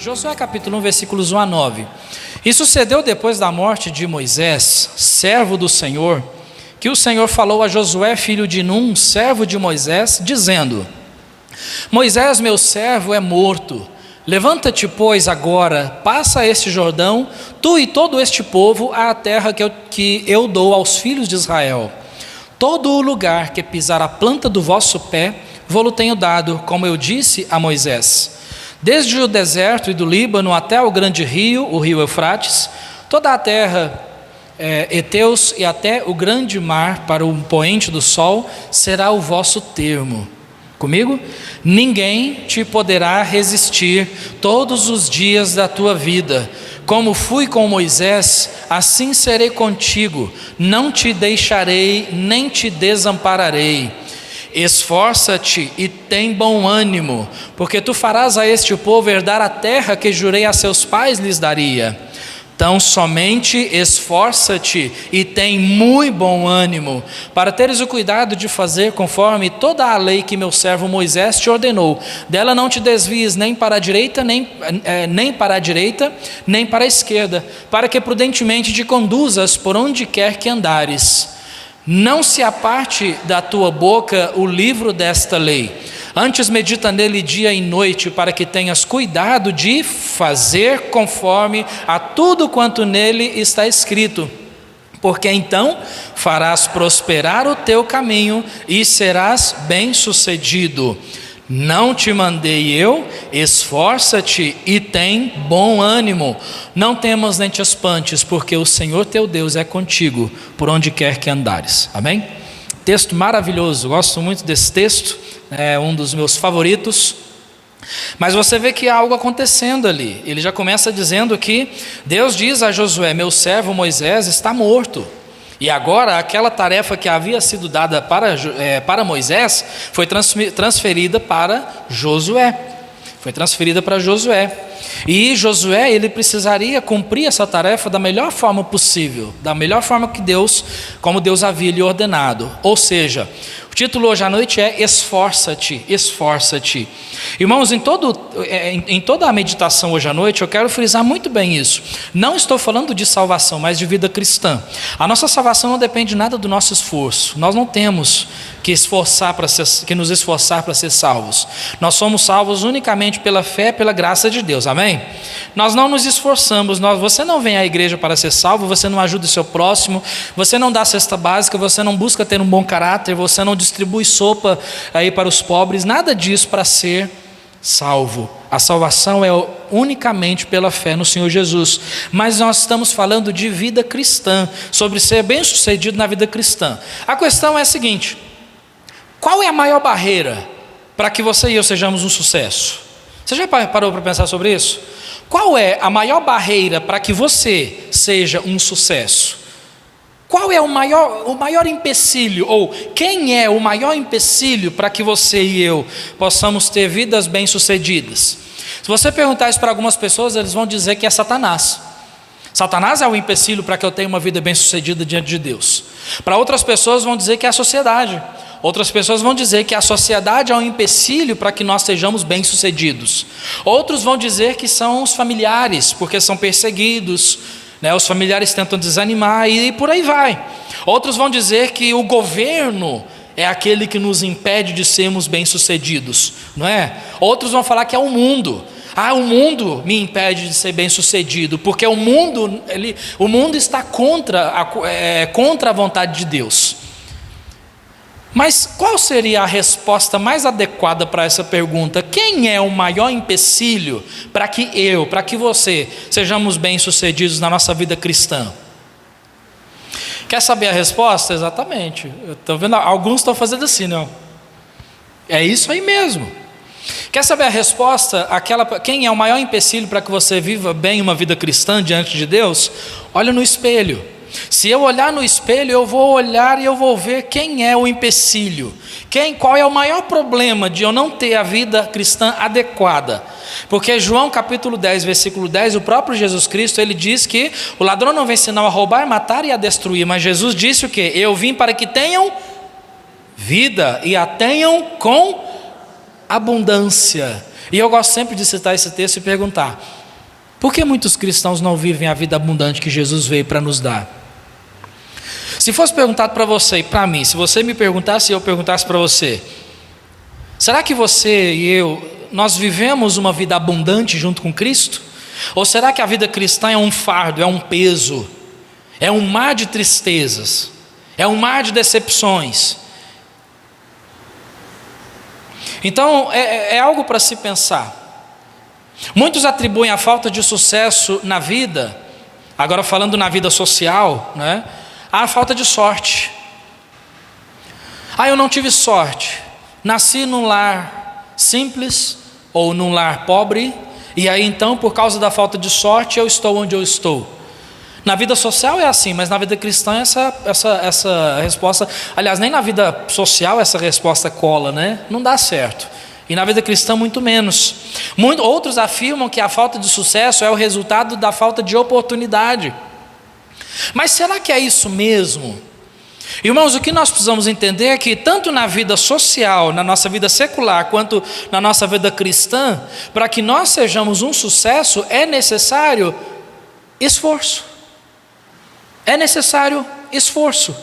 Josué capítulo 1, versículos 1 a 9. E sucedeu depois da morte de Moisés, servo do Senhor, que o Senhor falou a Josué, filho de Num, servo de Moisés, dizendo: Moisés, meu servo, é morto. Levanta-te, pois, agora, passa este Jordão, tu e todo este povo, à terra que eu dou aos filhos de Israel. Todo o lugar que pisar a planta do vosso pé, vou-lo tenho dado, como eu disse a Moisés. Desde o deserto e do Líbano até o grande rio, o rio Eufrates, toda a terra, heteus e até o grande mar, para o poente do sol, será o vosso termo. Comigo? Ninguém te poderá resistir todos os dias da tua vida. Como fui com Moisés, assim serei contigo. Não te deixarei, nem te desampararei. Esforça-te e tem bom ânimo, porque tu farás a este povo herdar a terra que jurei a seus pais lhes daria. Então somente esforça-te e tem muito bom ânimo, para teres o cuidado de fazer conforme toda a lei que meu servo Moisés te ordenou. Dela não te desvies nem para a direita, nem para a esquerda, para que prudentemente te conduzas por onde quer que andares. Não se aparte da tua boca o livro desta lei, antes medita nele dia e noite, para que tenhas cuidado de fazer conforme a tudo quanto nele está escrito, porque então farás prosperar o teu caminho e serás bem-sucedido. Não te mandei eu? Esforça-te e tem bom ânimo. Não temas nem te espantes, porque o Senhor teu Deus é contigo, por onde quer que andares. Amém? Texto maravilhoso, gosto muito desse texto, é um dos meus favoritos. Mas você vê que há algo acontecendo ali. Ele já começa dizendo que Deus diz a Josué: meu servo Moisés está morto. E agora aquela tarefa que havia sido dada para Moisés foi transferida para Josué. Foi transferida para Josué. E Josué, ele precisaria cumprir essa tarefa da melhor forma possível, da melhor forma como Deus havia lhe ordenado. Ou seja, o título hoje à noite é Esforça-te, esforça-te. Irmãos, em toda a meditação hoje à noite, eu quero frisar muito bem isso. Não estou falando de salvação, mas de vida cristã. A nossa salvação não depende nada do nosso esforço. Nós não temos que nos esforçar para ser salvos. Nós somos salvos unicamente pela fé, pela graça de Deus. Amém? Nós não nos esforçamos. Você não vem à igreja para ser salvo, você não ajuda o seu próximo, você não dá cesta básica, você não busca ter um bom caráter, você não distribui sopa aí para os pobres, nada disso para ser salvo. A salvação é unicamente pela fé no Senhor Jesus. Mas nós estamos falando de vida cristã, sobre ser bem-sucedido na vida cristã. A questão é a seguinte: qual é a maior barreira para que você e eu sejamos um sucesso? Você já parou para pensar sobre isso? Qual é a maior barreira para que você seja um sucesso? Qual é o maior empecilho, ou quem é o maior empecilho para que você e eu possamos ter vidas bem-sucedidas? Se você perguntar isso para algumas pessoas, eles vão dizer que é Satanás. Satanás é o empecilho para que eu tenha uma vida bem-sucedida diante de Deus. Para outras pessoas vão dizer que é a sociedade. Outras pessoas vão dizer que a sociedade é um empecilho para que nós sejamos bem-sucedidos. Outros vão dizer que são os familiares, porque são perseguidos, os familiares tentam desanimar e por aí vai. Outros vão dizer que o governo é aquele que nos impede de sermos bem-sucedidos, não é? Outros vão falar que é o mundo. O mundo me impede de ser bem-sucedido, porque o mundo está contra a vontade de Deus. Mas qual seria a resposta mais adequada para essa pergunta? Quem é o maior empecilho para que você sejamos bem-sucedidos na nossa vida cristã? Quer saber a resposta? Exatamente. Eu estou vendo, alguns estão fazendo assim, não? É isso aí mesmo. Quer saber a resposta? Quem é o maior empecilho para que você viva bem uma vida cristã diante de Deus? Olha no espelho. Se eu olhar no espelho, eu vou olhar e eu vou ver quem é o empecilho. Qual é o maior problema de eu não ter a vida cristã adequada? Porque João capítulo 10, versículo 10, o próprio Jesus Cristo, ele diz que o ladrão não vem senão a roubar, matar e a destruir. Mas Jesus disse o quê? Eu vim para que tenham vida e a tenham com abundância. E eu gosto sempre de citar esse texto e perguntar: por que muitos cristãos não vivem a vida abundante que Jesus veio para nos dar? Se fosse perguntado para você e para mim, se você me perguntasse e eu perguntasse para você, será que você e eu, nós vivemos uma vida abundante junto com Cristo? Ou será que a vida cristã é um fardo, é um peso, é um mar de tristezas, é um mar de decepções? Então é algo para se pensar. Muitos atribuem a falta de sucesso na vida, agora falando na vida social, né, à falta de sorte. Eu não tive sorte, nasci num lar simples ou num lar pobre, e aí então por causa da falta de sorte eu estou onde eu estou. Na vida social é assim, mas na vida cristã essa resposta, aliás, nem na vida social essa resposta cola, né? Não dá certo. E na vida cristã muito menos. Outros afirmam que a falta de sucesso é o resultado da falta de oportunidade. Mas será que é isso mesmo? Irmãos, o que nós precisamos entender é que tanto na vida social, na nossa vida secular, quanto na nossa vida cristã, para que nós sejamos um sucesso, é necessário esforço. É necessário esforço.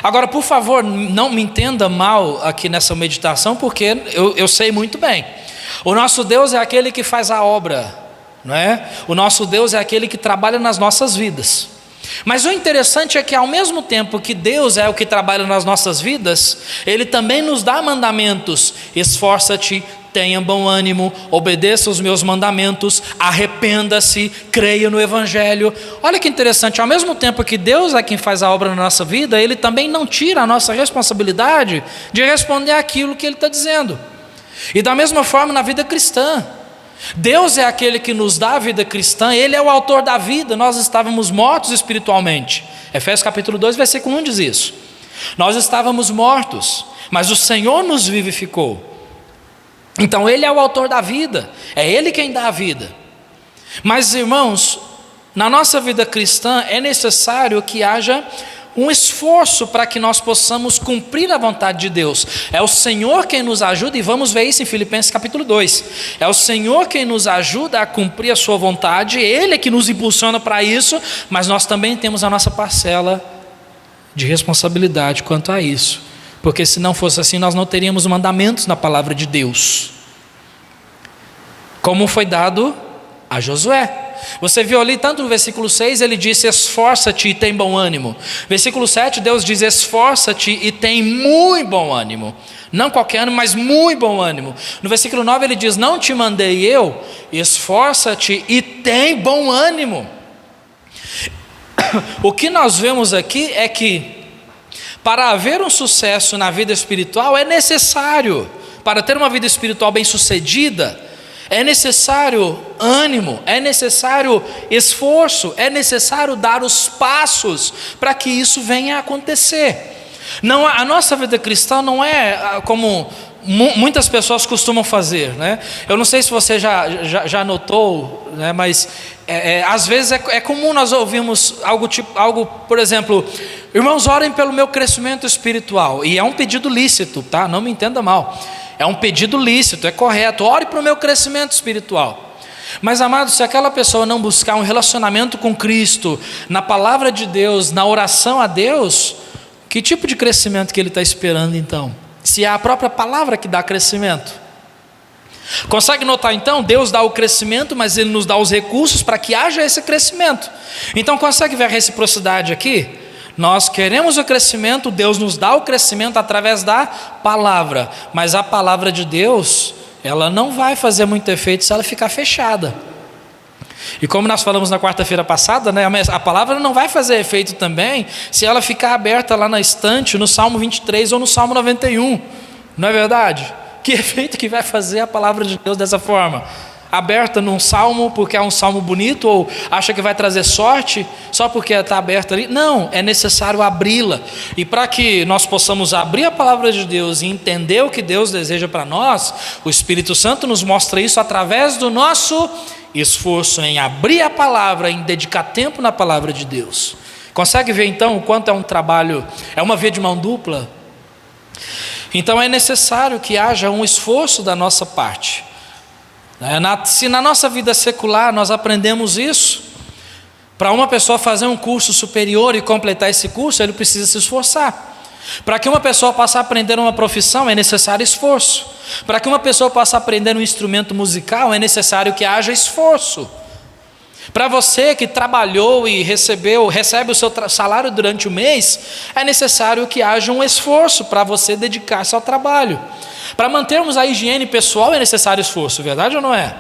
Agora, por favor, não me entenda mal aqui nessa meditação, porque eu sei muito bem. O nosso Deus é aquele que faz a obra, não é? O nosso Deus é aquele que trabalha nas nossas vidas. Mas o interessante é que ao mesmo tempo que Deus é o que trabalha nas nossas vidas, Ele também nos dá mandamentos: esforça-te, tenha bom ânimo, obedeça os meus mandamentos, arrependa-se, creia no Evangelho. Olha que interessante, ao mesmo tempo que Deus é quem faz a obra na nossa vida, Ele também não tira a nossa responsabilidade de responder aquilo que Ele está dizendo. E da mesma forma na vida cristã, Deus é aquele que nos dá a vida cristã, Ele é o autor da vida. Nós estávamos mortos espiritualmente. Efésios capítulo 2, versículo 1 diz isso. Nós estávamos mortos, mas o Senhor nos vivificou. Então Ele é o autor da vida, é Ele quem dá a vida. Mas irmãos, na nossa vida cristã é necessário que haja um esforço para que nós possamos cumprir a vontade de Deus. É o Senhor quem nos ajuda, e vamos ver isso em Filipenses capítulo 2. É o Senhor quem nos ajuda a cumprir a sua vontade, Ele é que nos impulsiona para isso, mas nós também temos a nossa parcela de responsabilidade quanto a isso. Porque se não fosse assim, nós não teríamos mandamentos na palavra de Deus, como foi dado a Josué. Você viu ali, tanto no versículo 6, ele disse: esforça-te e tem bom ânimo. Versículo 7, Deus diz: esforça-te e tem muito bom ânimo. Não qualquer ânimo, mas muito bom ânimo. No versículo 9 ele diz: não te mandei eu, esforça-te e tem bom ânimo. O que nós vemos aqui é que para haver um sucesso na vida espiritual é necessário, para ter uma vida espiritual bem sucedida, é necessário ânimo, é necessário esforço, é necessário dar os passos para que isso venha a acontecer. Não, a nossa vida cristã não é como muitas pessoas costumam fazer, né? Eu não sei se você já notou, né? Mas às vezes é comum nós ouvirmos algo, por exemplo: irmãos, orem pelo meu crescimento espiritual. E é um pedido lícito, tá? Não me entenda mal. É um pedido lícito, é correto. Ore para o meu crescimento espiritual. Mas, amados, se aquela pessoa não buscar um relacionamento com Cristo, na palavra de Deus, na oração a Deus, que tipo de crescimento que ele está esperando então? Se é a própria palavra que dá crescimento. Consegue notar então? Deus dá o crescimento, mas Ele nos dá os recursos para que haja esse crescimento. Então consegue ver a reciprocidade aqui? Nós queremos o crescimento, Deus nos dá o crescimento através da palavra. Mas a palavra de Deus, ela não vai fazer muito efeito se ela ficar fechada. E como nós falamos na quarta-feira passada, né, a palavra não vai fazer efeito também se ela ficar aberta lá na estante, no Salmo 23 ou no Salmo 91. Não é verdade? Que efeito que vai fazer a palavra de Deus dessa forma? Aberta num salmo porque é um salmo bonito, ou acha que vai trazer sorte só porque está aberta ali? Não, é necessário abri-la. E para que nós possamos abrir a palavra de Deus e entender o que Deus deseja para nós, o Espírito Santo nos mostra isso através do nosso esforço em abrir a palavra, em dedicar tempo na palavra de Deus. Consegue ver então o quanto é um trabalho, é uma via de mão dupla? Então é necessário que haja um esforço da nossa parte. Se na nossa vida secular nós aprendemos isso, para uma pessoa fazer um curso superior e completar esse curso, ele precisa se esforçar. Para que uma pessoa possa aprender uma profissão, é necessário esforço. Para que uma pessoa possa aprender um instrumento musical, é necessário que haja esforço. Para você que trabalhou e recebe o seu salário durante o mês, é necessário que haja um esforço para você dedicar-se ao trabalho. Para mantermos a higiene pessoal é necessário esforço, verdade ou não é?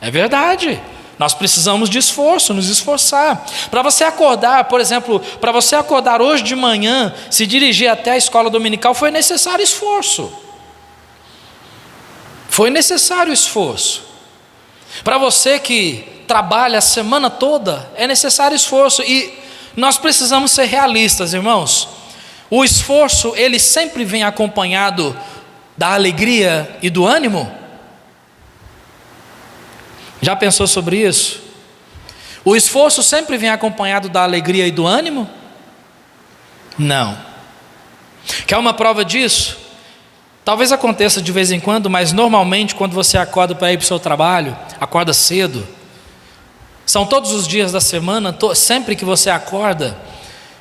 É verdade. Nós precisamos de esforço, nos esforçar. Para você acordar, por exemplo, para você acordar hoje de manhã, se dirigir até a escola dominical, foi necessário esforço. Foi necessário esforço. Para você que trabalha a semana toda, é necessário esforço. E nós precisamos ser realistas, irmãos. O esforço, ele sempre vem acompanhado da alegria e do ânimo. Já pensou sobre isso? O esforço sempre vem acompanhado da alegria e do ânimo? Não. Quer uma prova disso? Talvez aconteça de vez em quando, mas normalmente quando você acorda para ir para o seu trabalho, acorda cedo, são todos os dias da semana, sempre que você acorda,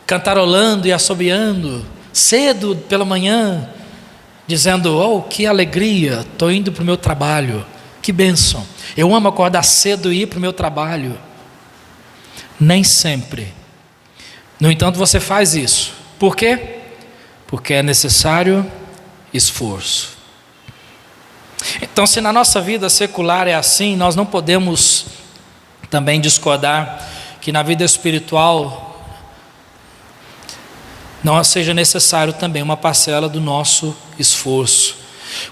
cantarolando e assobiando, cedo pela manhã, dizendo: oh, que alegria, estou indo para o meu trabalho, que bênção, eu amo acordar cedo e ir para o meu trabalho. Nem sempre. No entanto, você faz isso. Por quê? Porque é necessário esforço. Então, se na nossa vida secular é assim, nós não podemos também discordar que na vida espiritual não seja necessário também uma parcela do nosso esforço.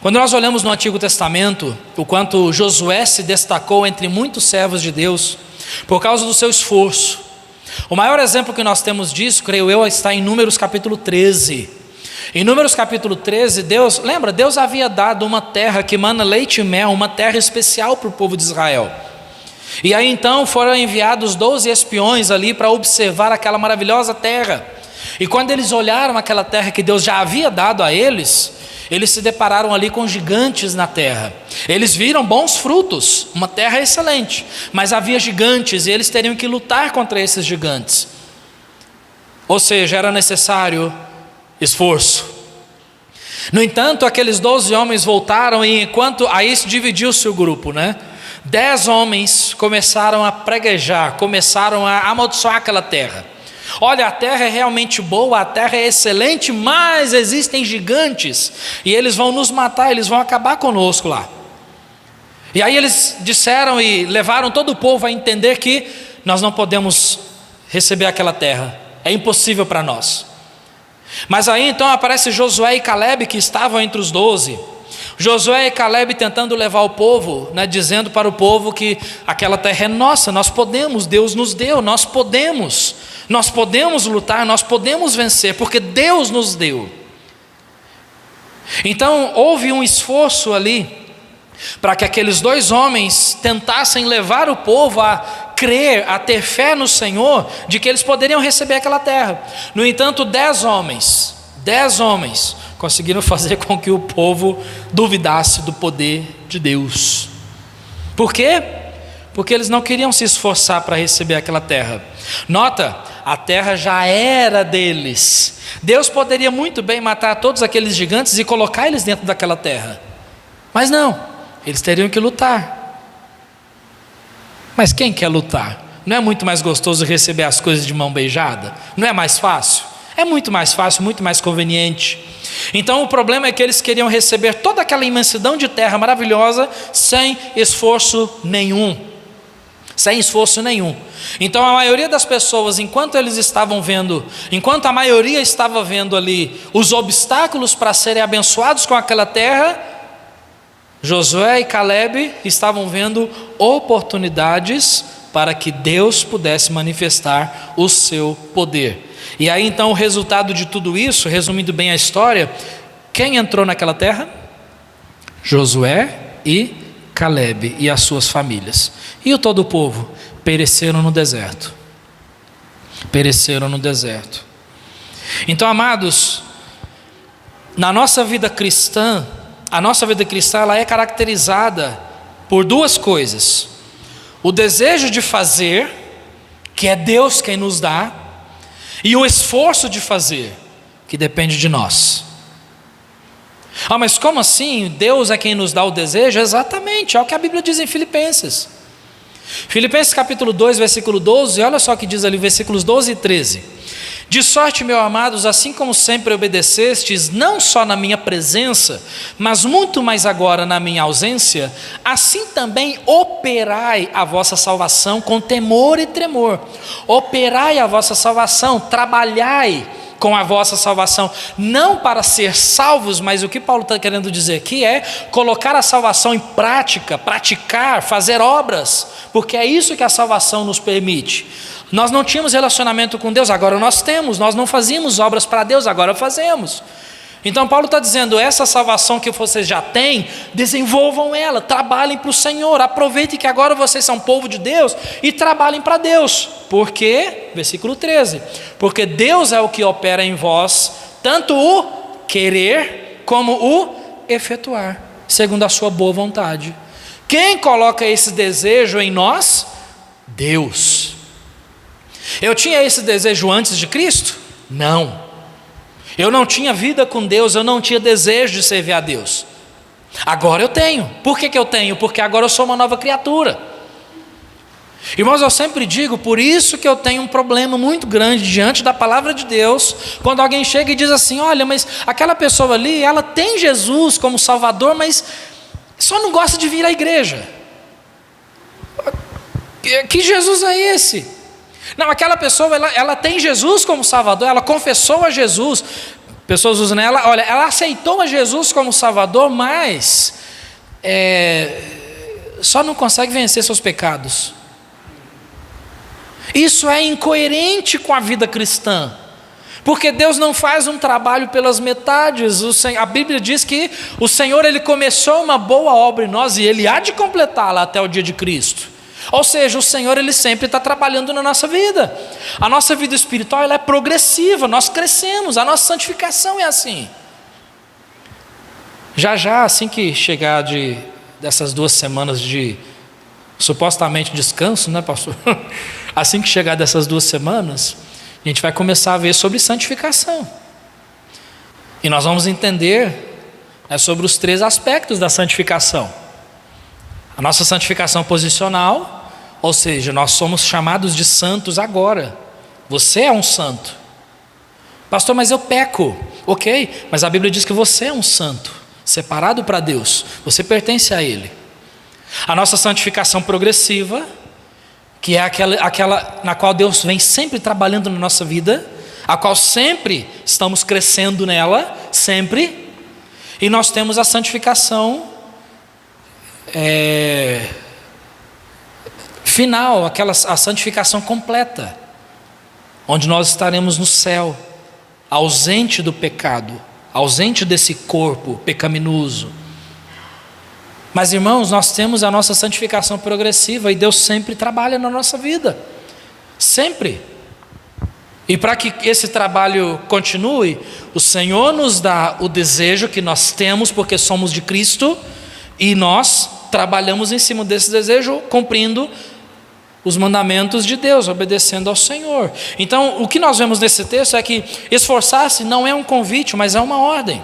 Quando nós olhamos no Antigo Testamento, o quanto Josué se destacou entre muitos servos de Deus por causa do seu esforço. O maior exemplo que nós temos disso, creio eu, está em Números capítulo 13. Em Números capítulo 13, Deus havia dado uma terra que mana leite e mel, uma terra especial para o povo de Israel. E aí então foram enviados 12 espiões ali para observar aquela maravilhosa terra. E quando eles olharam aquela terra que Deus já havia dado a eles, eles se depararam ali com gigantes na terra. Eles viram bons frutos, uma terra excelente, mas havia gigantes e eles teriam que lutar contra esses gigantes. Ou seja, era necessário esforço. No entanto, aqueles 12 homens voltaram e enquanto aí se dividiu-se o grupo, 10 homens começaram a praguejar, começaram a amaldiçoar aquela terra. Olha, a terra é realmente boa, a terra é excelente, mas existem gigantes e eles vão nos matar, eles vão acabar conosco lá. E aí eles disseram e levaram todo o povo a entender que nós não podemos receber aquela terra, é impossível para nós. Mas aí então aparece Josué e Calebe, que estavam entre os 12. Josué e Calebe tentando levar o povo, dizendo para o povo que aquela terra é nossa, nós podemos, Deus nos deu, nós podemos lutar, nós podemos vencer, porque Deus nos deu. Então houve um esforço ali, para que aqueles 2 homens tentassem levar o povo a crer, a ter fé no Senhor, de que eles poderiam receber aquela terra. No entanto, 10 homens conseguiram fazer com que o povo duvidasse do poder de Deus. Por quê? Porque eles não queriam se esforçar para receber aquela terra. Nota, a terra já era deles. Deus poderia muito bem matar todos aqueles gigantes e colocar eles dentro daquela terra. Mas não, eles teriam que lutar. Mas quem quer lutar? Não é muito mais gostoso receber as coisas de mão beijada? Não é mais fácil? É muito mais fácil, muito mais conveniente. Então o problema é que eles queriam receber toda aquela imensidão de terra maravilhosa sem esforço nenhum. Sem esforço nenhum. Então a maioria das pessoas, enquanto a maioria estava vendo ali os obstáculos para serem abençoados com aquela terra, Josué e Calebe estavam vendo oportunidades para que Deus pudesse manifestar o seu poder. E aí então o resultado de tudo isso, resumindo bem a história, quem entrou naquela terra? Josué e Calebe e as suas famílias. E o todo o povo pereceram no deserto. Pereceram no deserto. Então, amados, a nossa vida cristã ela é caracterizada por duas coisas: o desejo de fazer, que é Deus quem nos dá, e o esforço de fazer, que depende de nós. Mas como assim? Deus é quem nos dá o desejo? Exatamente, é o que a Bíblia diz em Filipenses. Filipenses capítulo 2, versículo 12, olha só o que diz ali, versículos 12 e 13. De sorte, meus amados, assim como sempre obedecestes, não só na minha presença, mas muito mais agora na minha ausência, assim também operai a vossa salvação com temor e tremor. Operai a vossa salvação, trabalhai com a vossa salvação, não para ser salvos, mas o que Paulo está querendo dizer aqui é colocar a salvação em prática, praticar, fazer obras, porque é isso que a salvação nos permite. Nós não tínhamos relacionamento com Deus, agora nós temos. Nós não fazíamos obras para Deus, agora fazemos. Então Paulo está dizendo, essa salvação que vocês já têm, desenvolvam ela, trabalhem para o Senhor, aproveitem que agora vocês são povo de Deus e trabalhem para Deus. Por quê? Versículo 13, porque Deus é o que opera em vós, tanto o querer como o efetuar, segundo a sua boa vontade. Quem coloca esse desejo em nós? Deus. Eu tinha esse desejo antes de Cristo? Não. Eu não tinha vida com Deus, eu não tinha desejo de servir a Deus. Agora eu tenho. Por que eu tenho? Porque agora eu sou uma nova criatura. Irmãos, eu sempre digo, por isso que eu tenho um problema muito grande diante da palavra de Deus, quando alguém chega e diz assim, olha, mas aquela pessoa ali, ela tem Jesus como Salvador, mas só não gosta de vir à igreja. Que Jesus é esse? Não, aquela pessoa, ela tem Jesus como Salvador, ela confessou a Jesus, pessoas usam ela, olha, ela aceitou a Jesus como Salvador, mas só não consegue vencer seus pecados. Isso é incoerente com a vida cristã, porque Deus não faz um trabalho pelas metades. A Bíblia diz que o Senhor, Ele começou uma boa obra em nós e Ele há de completá-la até o dia de Cristo. Ou seja, o Senhor, Ele sempre está trabalhando na nossa vida. A nossa vida espiritual, ela é progressiva, nós crescemos, a nossa santificação é assim. Já, assim que chegar dessas 2 semanas de supostamente descanso, né, pastor? Assim que chegar dessas 2 semanas, a gente vai começar a ver sobre santificação. E nós vamos entender sobre os 3 aspectos da santificação. A nossa santificação posicional, ou seja, nós somos chamados de santos agora. Você é um santo. Pastor, mas eu peco. Ok, mas a Bíblia diz que você é um santo, separado para Deus. Você pertence a Ele. A nossa santificação progressiva, que é aquela na qual Deus vem sempre trabalhando na nossa vida, a qual sempre estamos crescendo nela, sempre. E nós temos a santificação final, a santificação completa, onde nós estaremos no céu, ausente do pecado, ausente desse corpo pecaminoso. Mas irmãos, nós temos a nossa santificação progressiva e Deus sempre trabalha na nossa vida, sempre. E para que esse trabalho continue, o Senhor nos dá o desejo que nós temos porque somos de Cristo, e nós trabalhamos em cima desse desejo, cumprindo os mandamentos de Deus, obedecendo ao Senhor. Então, o que nós vemos nesse texto é que esforçar-se não é um convite, mas é uma ordem.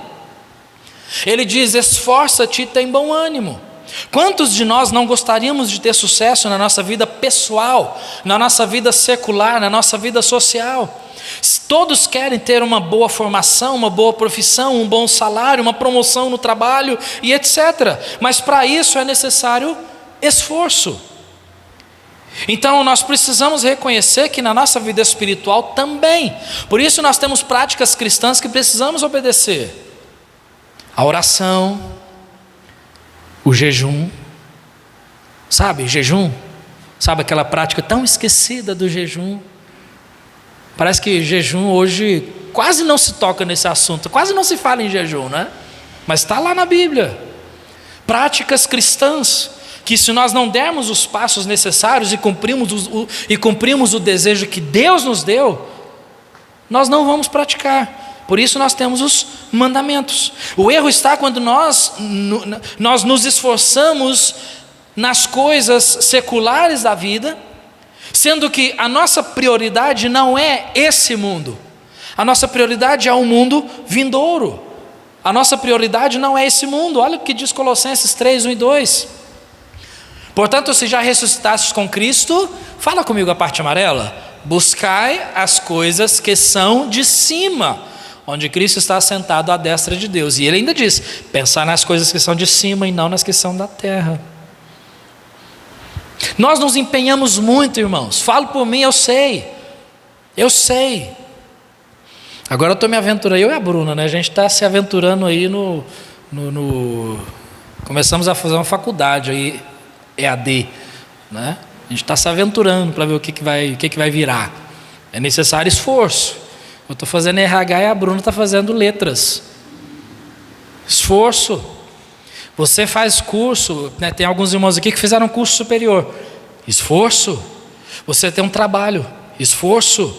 Ele diz, esforça-te e tem bom ânimo. Quantos de nós não gostaríamos de ter sucesso na nossa vida pessoal, na nossa vida secular, na nossa vida social? Todos querem ter uma boa formação, uma boa profissão, um bom salário, uma promoção no trabalho e etc. Mas para isso é necessário esforço. Então nós precisamos reconhecer que na nossa vida espiritual também. Por isso nós temos práticas cristãs que precisamos obedecer. A oração, o jejum. Sabe, jejum? Sabe aquela prática tão esquecida do jejum? Parece que jejum hoje quase não se toca nesse assunto, quase não se fala em jejum, né? Mas está lá na Bíblia. Práticas cristãs, que se nós não dermos os passos necessários e cumprimos o desejo que Deus nos deu, nós não vamos praticar. Por isso nós temos os mandamentos. O erro está quando nós nos esforçamos nas coisas seculares da vida, sendo que a nossa prioridade não é esse mundo, a nossa prioridade é o mundo vindouro, a nossa prioridade não é esse mundo. Olha o que diz Colossenses 3, 1 e 2. Portanto, se já ressuscitastes com Cristo, fala comigo a parte amarela, buscai as coisas que são de cima, onde Cristo está assentado à destra de Deus. E ele ainda diz, pensar nas coisas que são de cima e não nas que são da terra. Nós nos empenhamos muito, irmãos, falo por mim, eu sei, agora eu estou me aventurando, eu e a Bruna, né? A gente está se aventurando aí começamos a fazer uma faculdade aí, EAD, né? A gente está se aventurando para ver o que vai virar. É necessário esforço. Eu estou fazendo RH e a Bruna está fazendo letras. Esforço. Você faz curso, né? Tem alguns irmãos aqui que fizeram curso superior. Esforço. Você tem um trabalho. Esforço.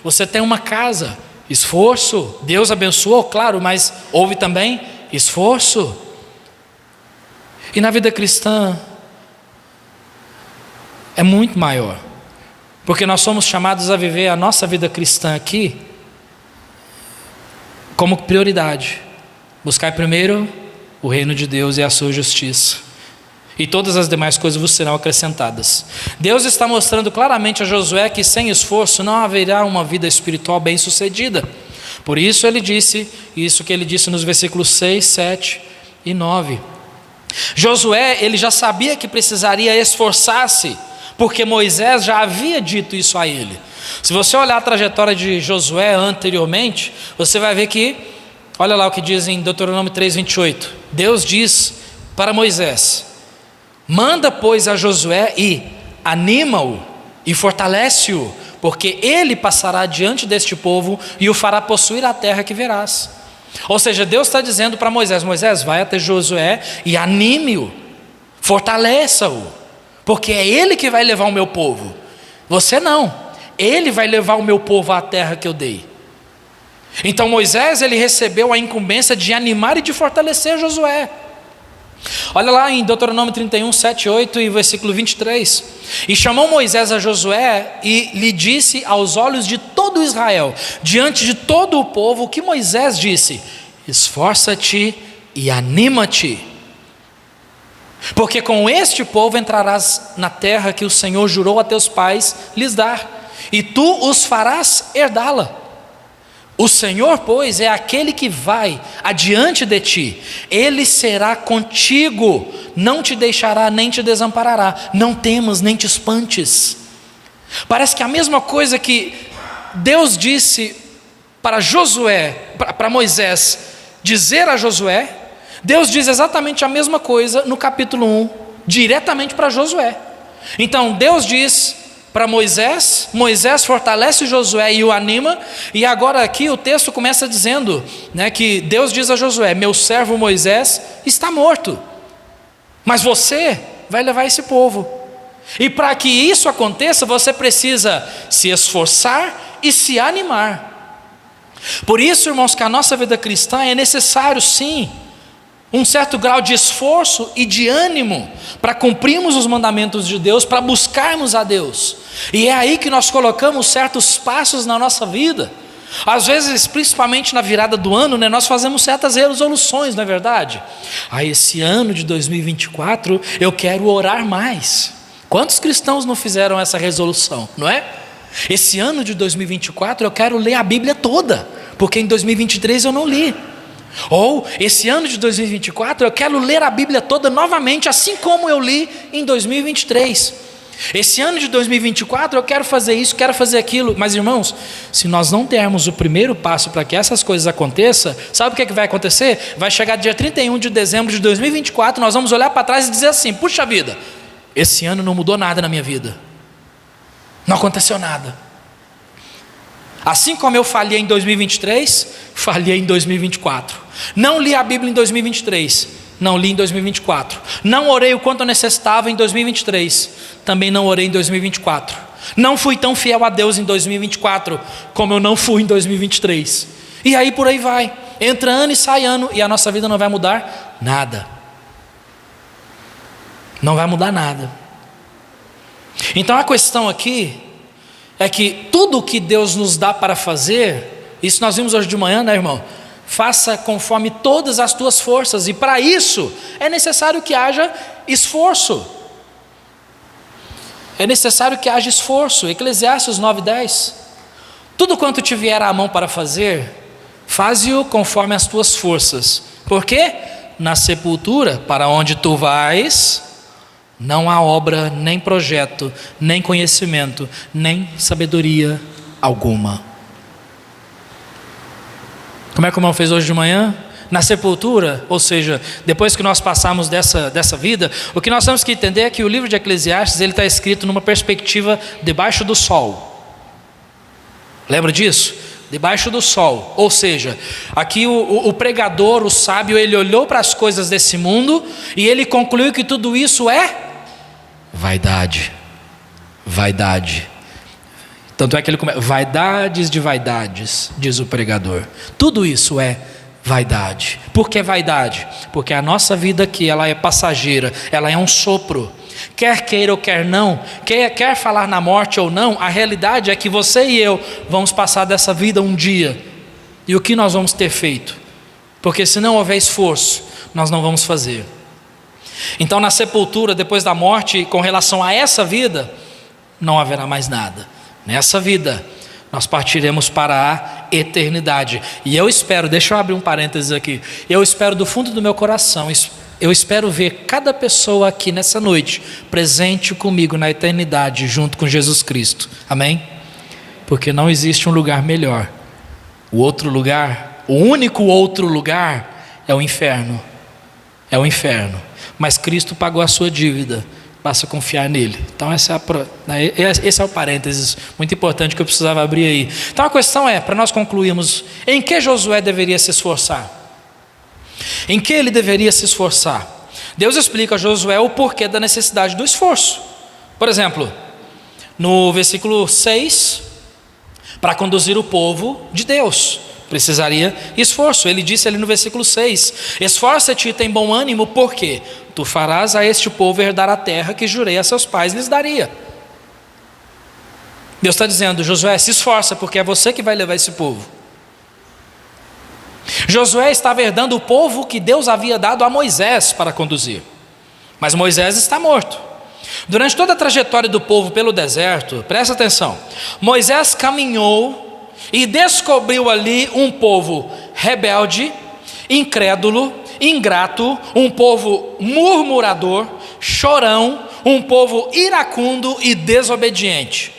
Você tem uma casa. Esforço. Deus abençoou, claro, mas houve também esforço. E na vida cristã é muito maior, porque nós somos chamados a viver a nossa vida cristã aqui como prioridade. Buscai primeiro o reino de Deus e a sua justiça, e todas as demais coisas vos serão acrescentadas. Deus está mostrando claramente a Josué que sem esforço não haverá uma vida espiritual bem sucedida. Por isso ele disse isso que ele disse nos versículos 6, 7 e 9. Josué, ele já sabia que precisaria esforçar-se, porque Moisés já havia dito isso a ele. Se você olhar a trajetória de Josué anteriormente, você vai ver que, olha lá o que diz em Deuteronômio 3, 28. Deus diz para Moisés, manda pois a Josué e anima-o e fortalece-o, porque ele passará diante deste povo e o fará possuir a terra que verás. Ou seja, Deus está dizendo para Moisés, Moisés, vai até Josué e anime-o, fortaleça-o, porque é ele que vai levar o meu povo, você não, ele vai levar o meu povo à terra que eu dei. Então Moisés, ele recebeu a incumbência de animar e de fortalecer Josué. Olha lá em Deuteronômio 31, 7, 8 e versículo 23. E chamou Moisés a Josué e lhe disse aos olhos de todo Israel, diante de todo o povo, o que Moisés disse: esforça-te e anima-te, porque com este povo entrarás na terra que o Senhor jurou a teus pais lhes dar, e tu os farás herdá-la. O Senhor, pois, é aquele que vai adiante de ti, ele será contigo, não te deixará nem te desamparará, não temas nem te espantes. Parece que a mesma coisa que Deus disse para Josué, para Moisés dizer a Josué, Deus diz exatamente a mesma coisa no capítulo 1, diretamente para Josué. Então Deus diz para Moisés, Moisés fortalece Josué e o anima, e agora aqui o texto começa dizendo, né, que Deus diz a Josué, meu servo Moisés está morto, mas você vai levar esse povo, e para que isso aconteça, você precisa se esforçar e se animar. Por isso, irmãos, que a nossa vida cristã é necessário sim um certo grau de esforço e de ânimo para cumprirmos os mandamentos de Deus, para buscarmos a Deus. E é aí que nós colocamos certos passos na nossa vida. Às vezes, principalmente na virada do ano, né, nós fazemos certas resoluções, não é verdade? Esse ano de 2024 eu quero orar mais. Quantos cristãos não fizeram essa resolução, não é? Esse ano de 2024 eu quero ler a Bíblia toda, porque em 2023 eu não li. Ou esse ano de 2024 eu quero ler a Bíblia toda novamente, assim como eu li em 2023. Esse ano de 2024 eu quero fazer isso, quero fazer aquilo. Mas irmãos, se nós não dermos o primeiro passo para que essas coisas aconteçam, sabe o que vai acontecer? Vai chegar dia 31 de dezembro de 2024, nós vamos olhar para trás e dizer assim, puxa vida, esse ano não mudou nada na minha vida, não aconteceu nada. Assim como eu falhei em 2023, falhei em 2024. Não li a Bíblia em 2023, não li em 2024. Não orei o quanto eu necessitava em 2023, também não orei em 2024. Não fui tão fiel a Deus em 2024, como eu não fui em 2023. E aí por aí vai, entra ano e sai ano, e a nossa vida não vai mudar nada. Não vai mudar nada. Então a questão aqui é que tudo o que Deus nos dá para fazer, isso nós vimos hoje de manhã, né, irmão? Faça conforme todas as tuas forças, e para isso é necessário que haja esforço. É necessário que haja esforço. Eclesiastes 9:10. Tudo quanto te vier à mão para fazer, faze-o conforme as tuas forças. Por quê? Na sepultura, para onde tu vais, não há obra, nem projeto, nem conhecimento, nem sabedoria alguma. Como é que o irmão fez hoje de manhã? Na sepultura, ou seja, depois que nós passamos dessa vida, o que nós temos que entender é que o livro de Eclesiastes ele está escrito numa perspectiva debaixo do sol. Lembra disso? Debaixo do sol. Ou seja, aqui o pregador, o sábio, ele olhou para as coisas desse mundo e ele concluiu que tudo isso é vaidade. Vaidade. Tanto é que ele começa, vaidades de vaidades, diz o pregador. Tudo isso é vaidade. Por que vaidade? Porque a nossa vida aqui, ela é passageira, ela é um sopro. Quer queira ou quer não, quer falar na morte ou não, a realidade é que você e eu vamos passar dessa vida um dia. E o que nós vamos ter feito? Porque se não houver esforço, nós não vamos fazer. Então na sepultura, depois da morte, com relação a essa vida, não haverá mais nada. Nessa vida, nós partiremos para a eternidade. E eu espero, deixa eu abrir um parênteses aqui, eu espero do fundo do meu coração, eu espero ver cada pessoa aqui nessa noite, presente comigo na eternidade, junto com Jesus Cristo, amém? Porque não existe um lugar melhor. O outro lugar, o único outro lugar é o inferno. É o inferno. Mas Cristo pagou a sua dívida. Basta confiar nele. Então esse é o parênteses muito importante que eu precisava abrir aí. Então a questão é, para nós concluirmos, em que Josué deveria se esforçar? Em que ele deveria se esforçar? Deus explica a Josué o porquê da necessidade do esforço. Por exemplo, no versículo 6, para conduzir o povo de Deus, precisaria esforço. Ele disse ali no versículo 6, esforça-te e tem bom ânimo, porque tu farás a este povo herdar a terra que jurei a seus pais lhes daria. Deus está dizendo, Josué, se esforça, porque é você que vai levar esse povo. Josué estava herdando o povo que Deus havia dado a Moisés para conduzir. Mas Moisés está morto. Durante toda a trajetória do povo pelo deserto, presta atenção, Moisés caminhou e descobriu ali um povo rebelde, incrédulo, ingrato, um povo murmurador, chorão, um povo iracundo e desobediente.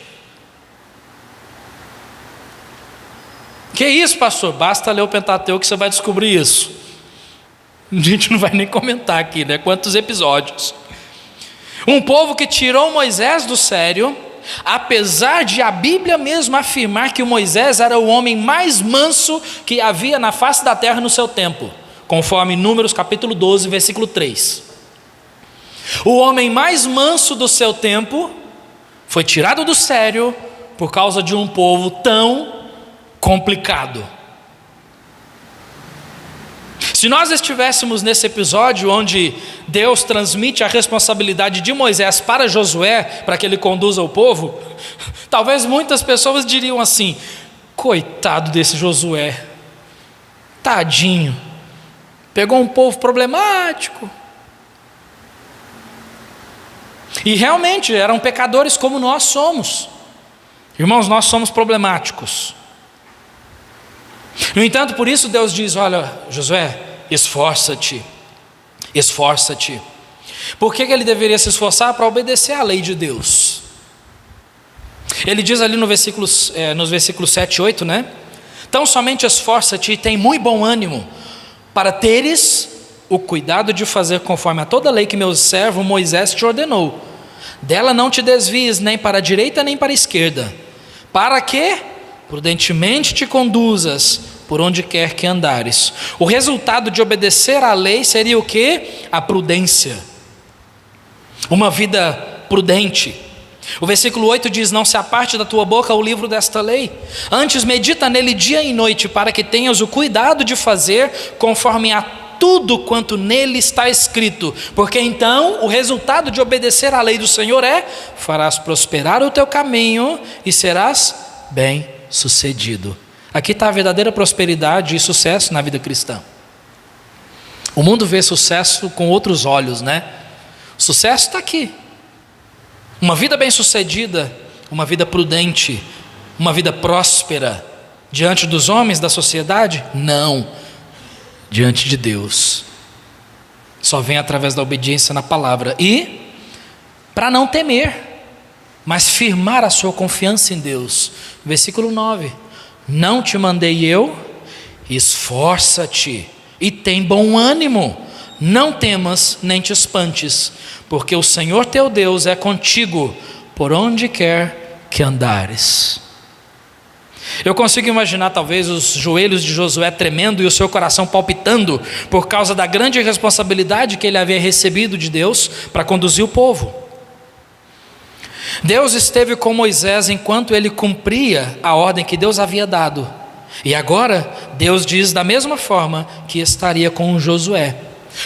Que isso, pastor? Basta ler o Pentateuco que você vai descobrir isso. A gente não vai nem comentar aqui, né? Quantos episódios. Um povo que tirou Moisés do sério, apesar de a Bíblia mesmo afirmar que o Moisés era o homem mais manso que havia na face da terra no seu tempo, conforme Números capítulo 12, versículo 3. O homem mais manso do seu tempo foi tirado do sério por causa de um povo tão complicado. Se nós estivéssemos nesse episódio onde Deus transmite a responsabilidade de Moisés para Josué, para que ele conduza o povo, talvez muitas pessoas diriam assim, coitado desse Josué, tadinho, pegou um povo problemático. E realmente eram pecadores como nós somos. Irmãos, nós somos problemáticos. No entanto, por isso Deus diz, olha, Josué, esforça-te, esforça-te. Por que ele deveria se esforçar? Para obedecer à lei de Deus. Ele diz ali nos versículos 7 e 8, né? Tão somente esforça-te e tem muito bom ânimo, para teres o cuidado de fazer conforme a toda a lei que meu servo Moisés te ordenou. Dela não te desvies nem para a direita nem para a esquerda, para que prudentemente te conduzas por onde quer que andares. O resultado de obedecer à lei seria o quê? A prudência. Uma vida prudente. O versículo 8 diz, não se aparte da tua boca o livro desta lei, antes medita nele dia e noite, para que tenhas o cuidado de fazer conforme a tudo quanto nele está escrito, porque então o resultado de obedecer à lei do Senhor é: farás prosperar o teu caminho e serás bem-sucedido. Aqui está a verdadeira prosperidade e sucesso na vida cristã. O mundo vê sucesso com outros olhos, né? O sucesso está aqui. Uma vida bem-sucedida, uma vida prudente, uma vida próspera diante dos homens da sociedade? Não, diante de Deus. Só vem através da obediência na palavra. E para não temer, mas firmar a sua confiança em Deus. Versículo 9: não te mandei eu? Esforça-te e tem bom ânimo, não temas nem te espantes, porque o Senhor teu Deus é contigo por onde quer que andares. Eu consigo imaginar talvez os joelhos de Josué tremendo e o seu coração palpitando por causa da grande responsabilidade que ele havia recebido de Deus para conduzir o povo. Deus esteve com Moisés enquanto ele cumpria a ordem que Deus havia dado, e agora Deus diz da mesma forma que estaria com Josué.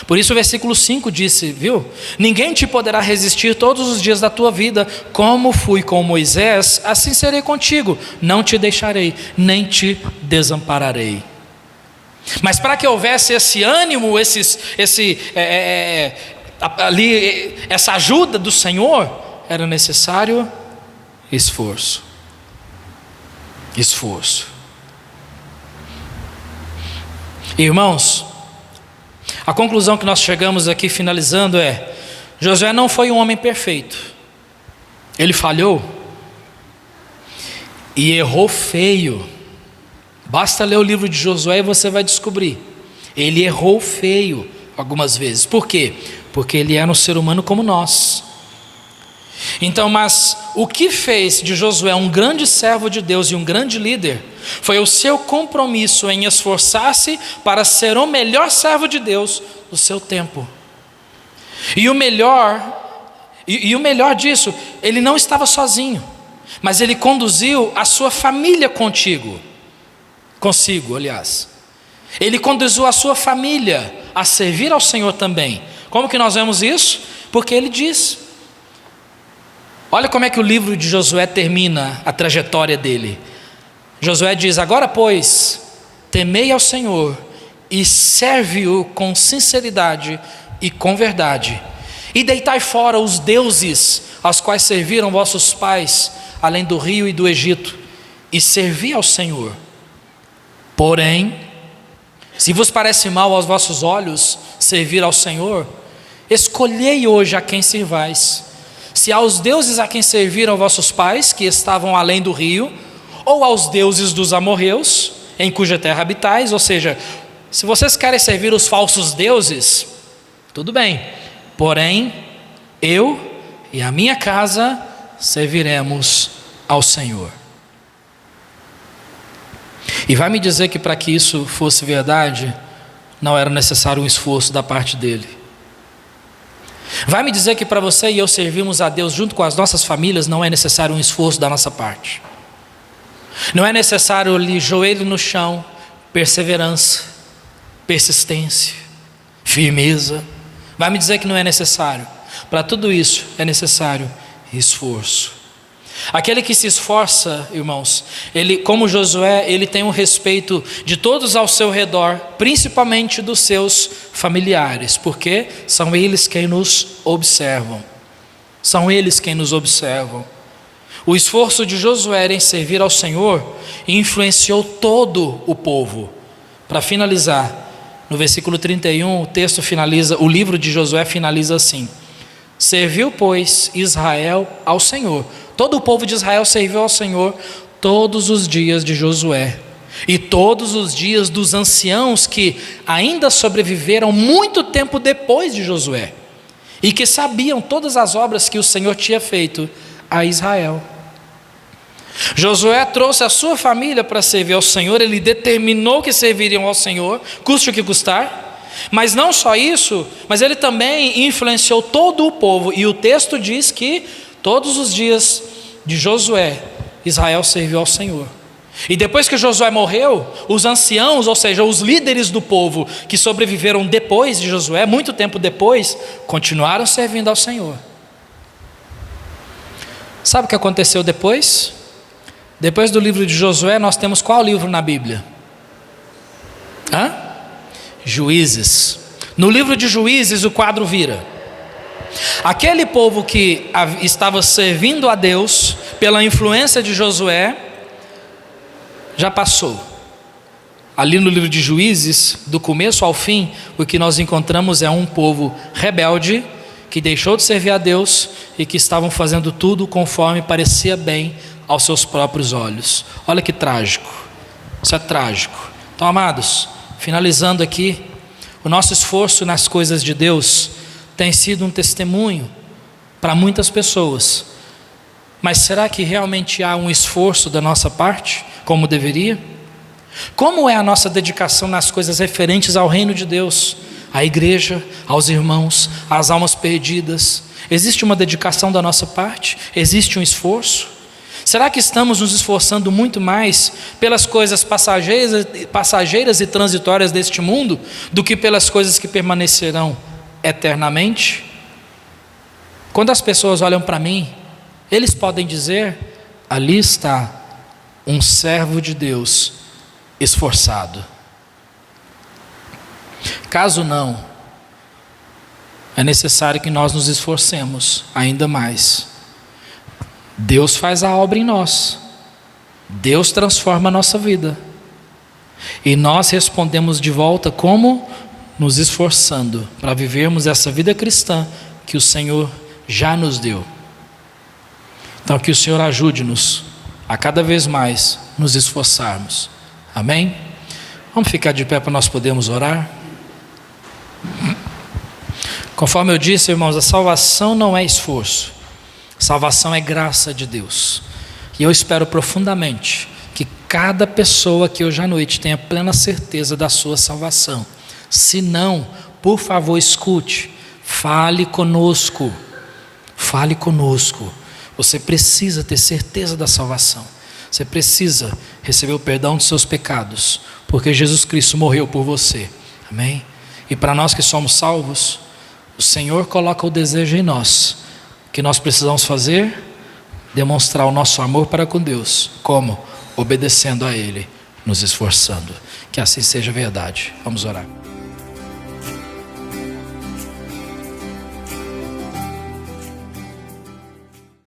Por isso o versículo 5 disse, viu? Ninguém te poderá resistir todos os dias da tua vida, como fui com Moisés, assim serei contigo, não te deixarei, nem te desampararei. Mas para que houvesse esse ânimo, essa ajuda do Senhor, era necessário esforço. Esforço. Irmãos, a conclusão que nós chegamos aqui finalizando é: Josué não foi um homem perfeito. Ele falhou e errou feio. Basta ler o livro de Josué e você vai descobrir. Ele errou feio algumas vezes. Por quê? Porque ele era um ser humano como nós. Então, mas o que fez de Josué um grande servo de Deus e um grande líder foi o seu compromisso em esforçar-se para ser o melhor servo de Deus do seu tempo. E o melhor disso, ele não estava sozinho, mas ele conduziu a sua família consigo. Ele conduziu a sua família a servir ao Senhor também. Como que nós vemos isso? Porque ele diz. Olha como é que o livro de Josué termina a trajetória dele. Josué diz: agora pois, temei ao Senhor e serve-o com sinceridade e com verdade, e deitai fora os deuses aos quais serviram vossos pais, além do rio e do Egito, e servi ao Senhor. Porém, se vos parece mal aos vossos olhos servir ao Senhor, escolhei hoje a quem servais, se aos deuses a quem serviram vossos pais, que estavam além do rio, ou aos deuses dos amorreus, em cuja terra habitais. Ou seja, se vocês querem servir os falsos deuses, tudo bem, porém, eu e a minha casa serviremos ao Senhor. E vai me dizer que para que isso fosse verdade, não era necessário um esforço da parte dele. Vai me dizer que para você e eu servirmos a Deus junto com as nossas famílias, não é necessário um esforço da nossa parte. Não é necessário ali joelho no chão, perseverança, persistência, firmeza. Vai me dizer que não é necessário. Para tudo isso é necessário esforço. Aquele que se esforça, irmãos, ele, como Josué, ele tem um respeito de todos ao seu redor, principalmente dos seus familiares, porque são eles quem nos observam. São eles quem nos observam. O esforço de Josué em servir ao Senhor influenciou todo o povo. Para finalizar, no versículo 31, o texto finaliza, o livro de Josué finaliza assim: serviu, pois, Israel ao Senhor. Todo o povo de Israel serviu ao Senhor todos os dias de Josué e todos os dias dos anciãos que ainda sobreviveram muito tempo depois de Josué e que sabiam todas as obras que o Senhor tinha feito a Israel. Josué trouxe a sua família para servir ao Senhor. Ele determinou que serviriam ao Senhor, custe o que custar. Mas não só isso, mas ele também influenciou todo o povo. E o texto diz que todos os dias de Josué, Israel serviu ao Senhor. E depois que Josué morreu, os anciãos, ou seja, os líderes do povo que sobreviveram depois de Josué, muito tempo depois, continuaram servindo ao Senhor. Sabe o que aconteceu depois? Depois do livro de Josué, nós temos qual livro na Bíblia? Juízes. No livro de Juízes, o quadro vira. Aquele povo que estava servindo a Deus pela influência de Josué, já passou. Ali no livro de Juízes, do começo ao fim, o que nós encontramos é um povo rebelde, que deixou de servir a Deus e que estavam fazendo tudo conforme parecia bem aos seus próprios olhos. Olha que trágico, isso é trágico. Então, amados, finalizando aqui, o nosso esforço nas coisas de Deus tem sido um testemunho para muitas pessoas, mas será que realmente há um esforço da nossa parte, como deveria? Como é a nossa dedicação nas coisas referentes ao reino de Deus, à igreja, aos irmãos, às almas perdidas? Existe uma dedicação da nossa parte? Existe um esforço? Será que estamos nos esforçando muito mais pelas coisas passageiras e transitórias deste mundo do que pelas coisas que permanecerão eternamente? Quando as pessoas olham para mim, eles podem dizer: ali está um servo de Deus esforçado. Caso não, é necessário que nós nos esforcemos ainda mais. Deus faz a obra em nós, Deus transforma a nossa vida, e nós respondemos de volta como? Nos esforçando para vivermos essa vida cristã que o Senhor já nos deu. Então que o Senhor ajude-nos a cada vez mais nos esforçarmos. Amém? Vamos ficar de pé para nós podermos orar. Conforme eu disse, irmãos, a salvação não é esforço, salvação é graça de Deus. E eu espero profundamente que cada pessoa aqui hoje à noite tenha plena certeza da sua salvação. Se não, por favor, escute, fale conosco. Fale conosco. Você precisa ter certeza da salvação. Você precisa receber o perdão dos seus pecados, porque Jesus Cristo morreu por você. Amém? E para nós que somos salvos, o Senhor coloca o desejo em nós. O que nós precisamos fazer? Demonstrar o nosso amor para com Deus. Como? Obedecendo a Ele, nos esforçando. Que assim seja verdade. Vamos orar.